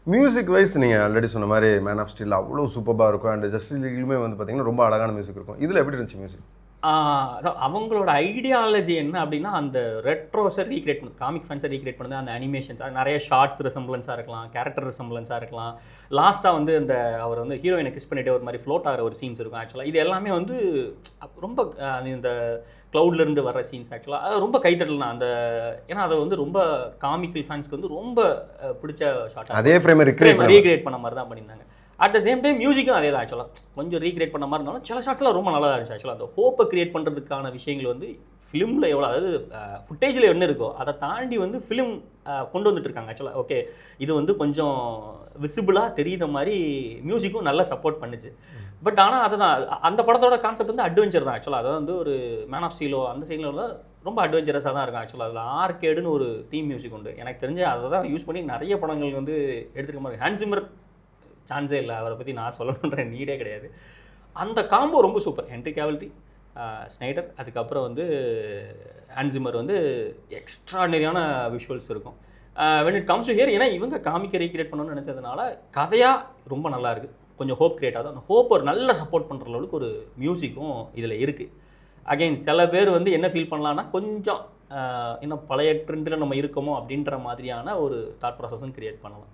Music wise நீங்கள் already சொன்ன மாதிரி மேன் ஆஃப் ஸ்டீல் அவ்வளோ சூப்பராக இருக்கும். அண்ட் ஜஸ்டிஸ் லீக்லுமே வந்து பார்த்தீங்கன்னா ரொம்ப அழகான மியூசிக் இருக்கும். இதில் எப்படி இருந்துச்சு மியூசிக்? அவங்களோட ஐடியாலஜி என்ன அப்படின்னா, அந்த ரெட்ரோஸை ரீக்ரியேட் பண்ணுது, காமிக் ஃபேன்ஸை ரீக்ரியேட் பண்ணுது. அந்த அனிமேஷன்ஸ் நிறைய ஷார்ட்ஸ் ரிசம்பிளன்ஸாக இருக்கலாம், கேரக்டர் ரிசம்பிளன்ஸாக இருக்கலாம். லாஸ்ட்டாக வந்து இந்த அவர் வந்து ஹீரோயினை கிஸ் பண்ணிட்டு ஒரு மாதிரி ஃப்ளோட் ஆகிற ஒரு சீன்ஸ் இருக்கும். ஆக்சுவலாக இது எல்லாமே வந்து ரொம்ப இந்த க்ளவுட்லேருந்து வர சீன்ஸ் ஆக்சுவலாக அது ரொம்ப கைத்தட்டல் தான். அந்த ஏன்னா அதை வந்து ரொம்ப காமிக்கல் ஃபேன்ஸ்க்கு வந்து ரொம்ப பிடிச்ச ஷார்ட், அதே ஃப்ரேமை ரீக்ரியேட் பண்ண மாதிரி தான் பண்ணியிருந்தாங்க. அட் த சேம் டைம் மியூசிக்கும் அதே தான். ஆக்சுவலாக கொஞ்சம் ரீக்ரியேட் பண்ண மாதிரி இருந்தாலும் சில ஷார்ட்ஸ்லாம் ரொம்ப நல்லா இருந்துச்சு. ஆக்சுவலாக அந்த ஹோப்பை கிரியேட் பண்ணுறதுக்கான விஷயங்கள் வந்து ஃபிலிமில் எவ்வளோ, அதாவது ஃபுட்டேஜில் என்ன இருக்கோ அதை தாண்டி வந்து ஃபிலிம் கொண்டு வந்துட்டு இருக்காங்க. ஆக்சுவலாக ஓகே இது வந்து கொஞ்சம் விசிபிளாக தெரியுற மாதிரி மியூசிக்கும் நல்லா சப்போர்ட் பண்ணுச்சு. பட் ஆனால் அதுதான் அந்த படத்தோட கான்செப்ட் வந்து அட்வென்ச்சர் தான். ஆக்சுவலாக அதாவது வந்து ஒரு மேன் ஆஃப் ஸ்டீலோ அந்த சைடில் தான் ரொம்ப அட்வென்ச்சரஸாக தான் இருக்கும். ஆக்சுவலாக அதில் ஆர்கேடுன்னு ஒரு தீம் மியூசிக் உண்டு. எனக்கு தெரிஞ்சு அதை தான் யூஸ் பண்ணி நிறைய படங்கள் வந்து எடுத்துக்க மாதிரி. ஹான்ஸ் சிம்மர் சான்ஸே இல்லை, அவரை பற்றி நான் சொல்லணுன்ற நீடே கிடையாது. அந்த காம்போ ரொம்ப சூப்பர். ஹென்ரி கேவில், ஸ்னைடர், அதுக்கப்புறம் வந்து ஹான்ஸ் சிம்மர் வந்து எக்ஸ்ட்ராடனரியான விஷுவல்ஸ் இருக்கும். when it comes to here, ஏன்னா இவங்க காமிக்கை ரீக்ரியேட் பண்ணணும்னு நினச்சதுனால கதையாக ரொம்ப நல்லா இருக்குது. கொஞ்சம் ஹோப் கிரியேட் ஆகுது. அந்த ஹோப் ஒரு நல்ல சப்போர்ட் பண்ணுற அளவுக்கு ஒரு மியூசிக்கும் இதில் இருக்குது. அகைன் சில பேர் வந்து என்ன ஃபீல் பண்ணலான்னா கொஞ்சம் இன்னும் பழைய ட்ரெண்டில் நம்ம இருக்கோமோ அப்படின்ற மாதிரியான ஒரு தாட் ப்ராசஸும் கிரியேட் பண்ணலாம்.